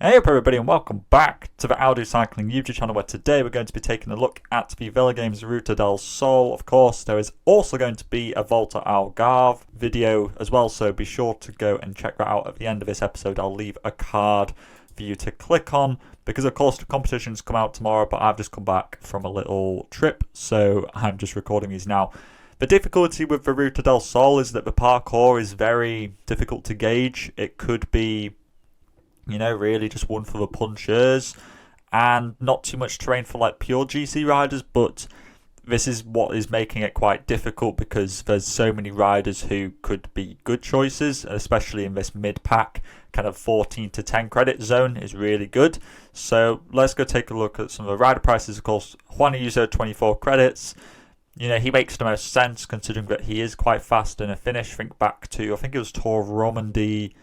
Hey up everybody and welcome back to the Audi Cycling YouTube channel, where today we're going to be taking a look at the VELOGAMES Ruta del Sol. Of course, there is also going to be a Volta Algarve video as well, so be sure to go and check that out at the end of this episode. I'll leave a card for you to click on because of course the competitions come out tomorrow, but I've just come back from a little trip, so I'm just recording these now. The difficulty with the Ruta del Sol is that the parkour is very difficult to gauge. It could be, you know, really just one for the punchers and not too much terrain for like pure GC riders, but this is what is making it quite difficult because there's so many riders who could be good choices, especially in this mid-pack kind of 14 to 10 credit zone is really good. So let's go take a look at some of the rider prices. Of course, Juan Ayuso 24 credits. You know, he makes the most sense considering that he is quite fast in a finish. Think back to, I think it was Tour of Romandy.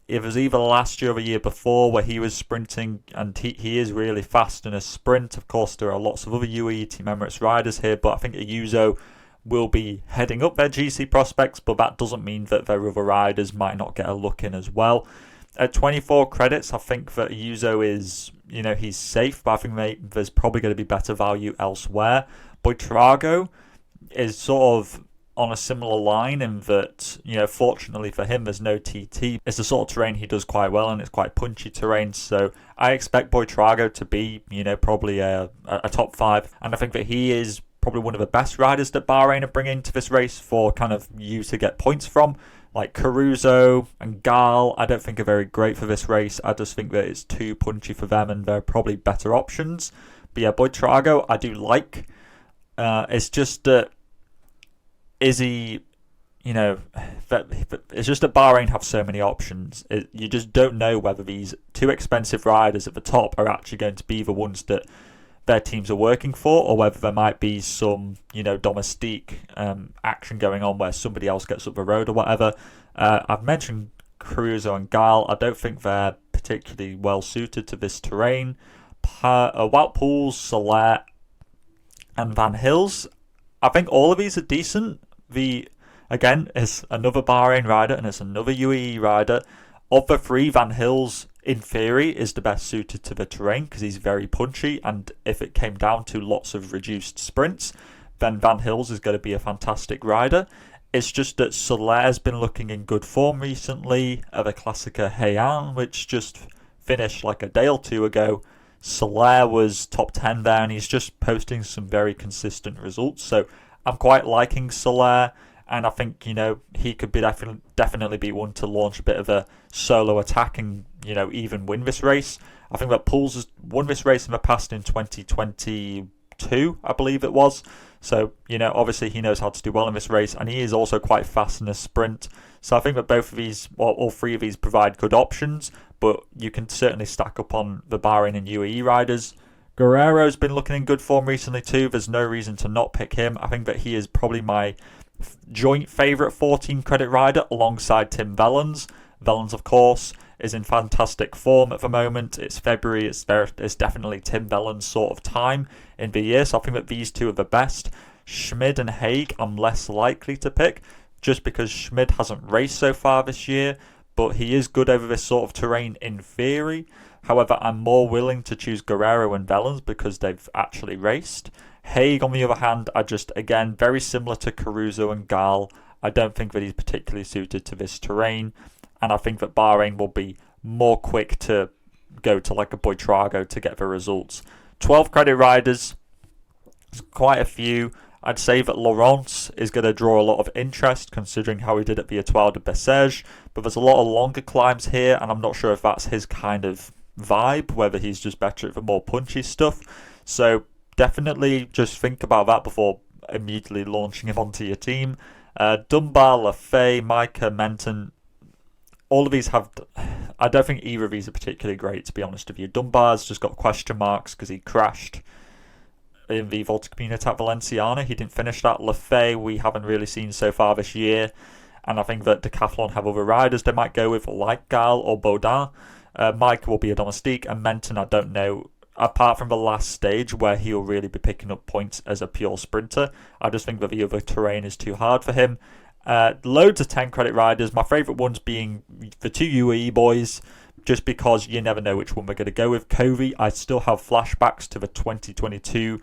It was either last year or the year before where he was sprinting, and he is really fast in a sprint. Of course, there are lots of other UAE Team Emirates riders here, but I think Ayuso will be heading up their GC prospects, but that doesn't mean that their other riders might not get a look in as well. At 24 credits, I think that Ayuso is, you know, he's safe, but I think there's probably going to be better value elsewhere. Buitrago is sort of on a similar line in that, you know, fortunately for him, there's no TT. It's the sort of terrain he does quite well, and it's quite punchy terrain. So I expect Buitrago to be, you know, probably a top 5. And I think that he is probably one of the best riders that Bahrain are bringing to this race for kind of you to get points from. Like Caruso and Gal, I don't think are very great for this race. I just think that it's too punchy for them, and they're probably better options. But yeah, Buitrago I do like. It's just that, is he, you know, it's just that Bahrain have so many options. You just don't know whether these two expensive riders at the top are actually going to be the ones that their teams are working for, or whether there might be some, you know, domestique action going on where somebody else gets up the road or whatever. I've mentioned Caruso and Gal. I don't think they're particularly well suited to this terrain. Wout Poels, Soler, and Van Hills, I think all of these are decent. Again, is another Bahrain rider and it's another UAE rider. Of the three, Van Hills, in theory, is the best suited to the terrain because he's very punchy, and if it came down to lots of reduced sprints, then Van Hills is going to be a fantastic rider. It's just that Soler's been looking in good form recently at the Classica Heian, which just finished like a day or two ago. Soler was top 10 there, and he's just posting some very consistent results. So I'm quite liking Soler, and I think, you know, he could be definitely be one to launch a bit of a solo attack and, you know, even win this race. I think that Poels has won this race in the past in 2022, I believe it was. So, you know, obviously he knows how to do well in this race, and he is also quite fast in a sprint. So I think that both of these, well, all three of these provide good options, but you can certainly stack up on the Bahrain and UAE riders. Guerrero's been looking in good form recently too. There's no reason to not pick him. I think that he is probably my joint favourite 14 credit rider alongside Tim Wellens. Wellens, of course, is in fantastic form at the moment. It's February. It's definitely Tim Wellens' sort of time in the year. So I think that these two are the best. Schmid and Haig I'm less likely to pick just because Schmid hasn't raced so far this year, but he is good over this sort of terrain in theory. However, I'm more willing to choose Guerrero and Wellens because they've actually raced. Haig, on the other hand, are just, again, very similar to Caruso and Gal. I don't think that he's particularly suited to this terrain, and I think that Bahrain will be more quick to go to like a Buitrago to get the results. 12 credit riders, quite a few. I'd say that Laurence is going to draw a lot of interest considering how he did at the Étoile de Bessèges, but there's a lot of longer climbs here, and I'm not sure if that's his kind of vibe, whether he's just better at the more punchy stuff. So definitely just think about that before immediately launching him onto your team. Dunbar, Lafay, Micah, Menton, all of these have, I don't think either of these are particularly great, to be honest with you. Dunbar's just got question marks because he crashed in the Volta Comunitat Valenciana. He didn't finish that. Lafay we haven't really seen so far this year, and I think that Decathlon have other riders they might go with, like Gal or Baudin. Mike will be a domestique, and Menton I don't know, apart from the last stage where he'll really be picking up points as a pure sprinter. I just think that the other terrain is too hard for him. Loads of 10 credit riders, my favourite ones being the two UAE boys, just because you never know which one we're going to go with. Covey, I still have flashbacks to the 2022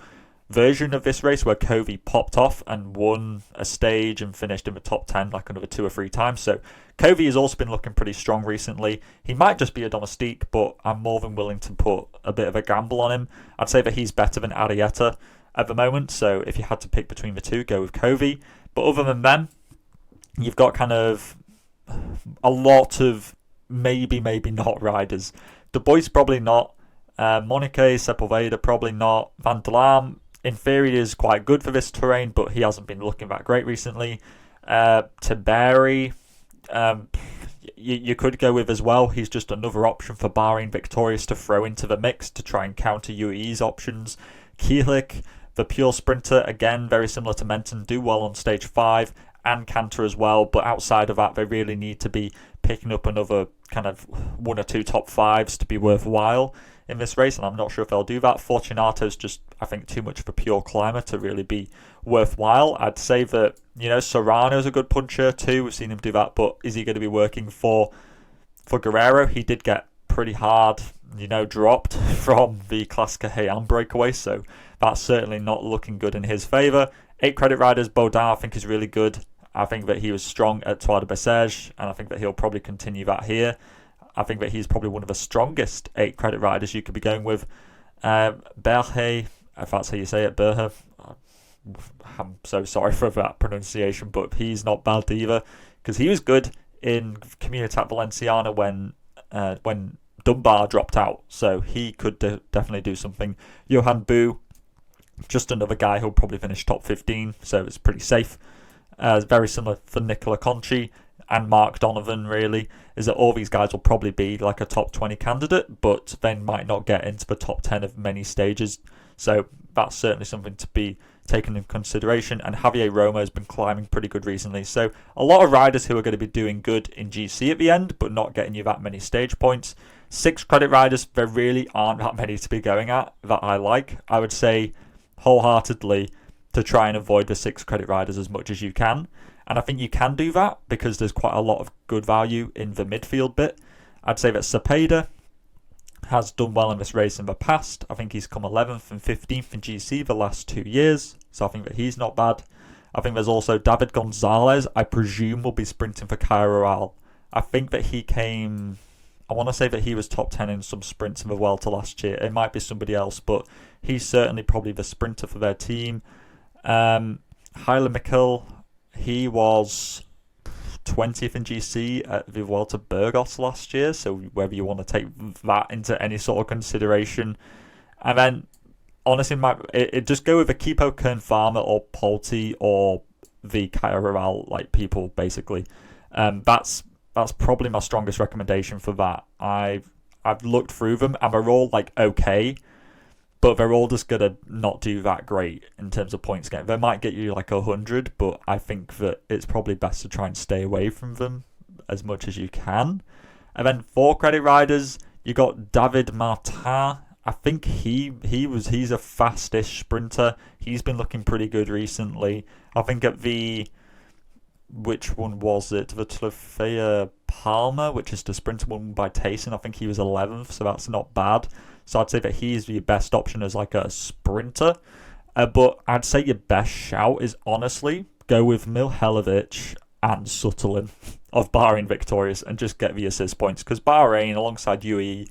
version of this race where Covey popped off and won a stage and finished in the top 10 like another 2 or 3 times. So Covey has also been looking pretty strong recently. He might just be a domestique, but I'm more than willing to put a bit of a gamble on him. I'd say that he's better than Arrieta at the moment, so if you had to pick between the two, go with Covey. But other than them, you've got kind of a lot of maybe not riders. Du Bois probably not. Monique, Sepulveda probably not. Van der Laan, in theory, is quite good for this terrain, but he hasn't been looking that great recently. Tiberi, you could go with as well. He's just another option for Bahrain Victorious to throw into the mix to try and counter UAE's options. Kielik, the pure sprinter, again, very similar to Menton, do well on stage 5, and Cantor as well, but outside of that, they really need to be picking up another kind of 1 or 2 top 5s to be worthwhile in this race, and I'm not sure if they'll do that. Fortunato's just, I think, too much of a pure climber to really be worthwhile. I'd say that, Serrano's a good puncher too. We've seen him do that, but is he going to be working for Guerrero? He did get pretty hard, dropped from the Classica Heian breakaway, so that's certainly not looking good in his favour. 8 credit riders, Baudin I think is really good. I think that he was strong at Tour de Bessèges, and I think that he'll probably continue that here. I think that he's probably one of the strongest 8 credit riders you could be going with. Berhe, if that's how you say it, Berhe. I'm so sorry for that pronunciation, but he's not bad either, because he was good in Comunitat Valenciana when Dunbar dropped out, so he could definitely do something. Johan Boo, just another guy who'll probably finish top 15, so it's pretty safe. Very similar for Nicola Conchi and Mark Donovan, really, is that all these guys will probably be like a top 20 candidate, but then might not get into the top 10 of many stages. So that's certainly something to be taken into consideration. And Javier Roma has been climbing pretty good recently. So a lot of riders who are going to be doing good in GC at the end, but not getting you that many stage points. 6 credit riders, there really aren't that many to be going at that I like. I would say wholeheartedly to try and avoid the 6 credit riders as much as you can. And I think you can do that because there's quite a lot of good value in the midfield bit. I'd say that Cepeda has done well in this race in the past. I think he's come 11th and 15th in GC the last 2 years, so I think that he's not bad. I think there's also David Gonzalez, I presume will be sprinting for Cairo. I think that I want to say that he was top 10 in some sprints in the Vuelta last year. It might be somebody else, but he's certainly probably the sprinter for their team. Haile Mikkel, he was 20th in GC at the Vuelta Burgos last year, so whether you want to take that into any sort of consideration. And then, honestly, it just go with Equipo Kern Farmer or Polti or the Cairo people, basically. That's probably my strongest recommendation for that. I've looked through them, and they're all okay, but they're all just going to not do that great in terms of points game. They might get you 100, but I think that it's probably best to try and stay away from them as much as you can. And then 4 credit riders, you got David Martin. I think he's a fastish sprinter. He's been looking pretty good recently. I think at which one was it? The Tlefea Palma, which is the sprinter won by Tayson. I think he was 11th, so that's not bad. So I'd say that he's the best option as a sprinter. But I'd say your best shout is honestly go with Mihajlovic and Sutherland of Bahrain Victorious and just get the assist points. Because Bahrain, alongside UAE,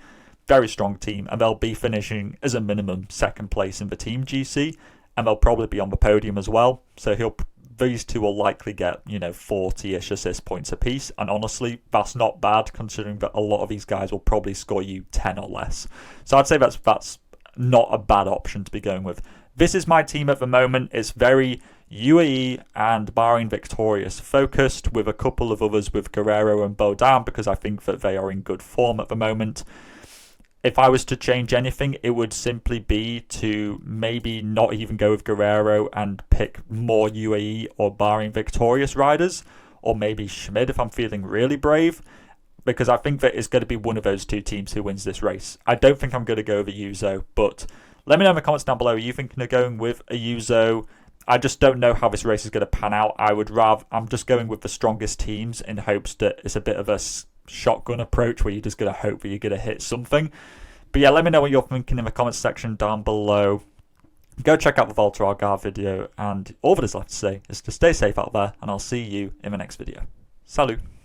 very strong team, and they'll be finishing as a minimum 2nd place in the team GC, and they'll probably be on the podium as well. So these two will likely get 40-ish assist points apiece, and honestly, that's not bad considering that a lot of these guys will probably score you 10 or less. So I'd say that's not a bad option to be going with. This is my team at the moment. It's very UAE and Bahrain Victorious focused, with a couple of others with Guerrero and Baudin, because I think that they are in good form at the moment. If I was to change anything, it would simply be to maybe not even go with Guerrero and pick more UAE or Bahrain Victorious riders, or maybe Schmid if I'm feeling really brave, because I think that it's going to be one of those 2 teams who wins this race. I don't think I'm going to go with Ayuso, but let me know in the comments down below. Are you thinking of going with Ayuso? I just don't know how this race is going to pan out. I'm just going with the strongest teams in hopes that it's a bit of a shotgun approach where you're just going to hope that you're going to hit something. But yeah, let me know what you're thinking in the comments section down below. Go check out the Volta Algarve video, and all that is left to say is to stay safe out there, and I'll see you in the next video. Salut!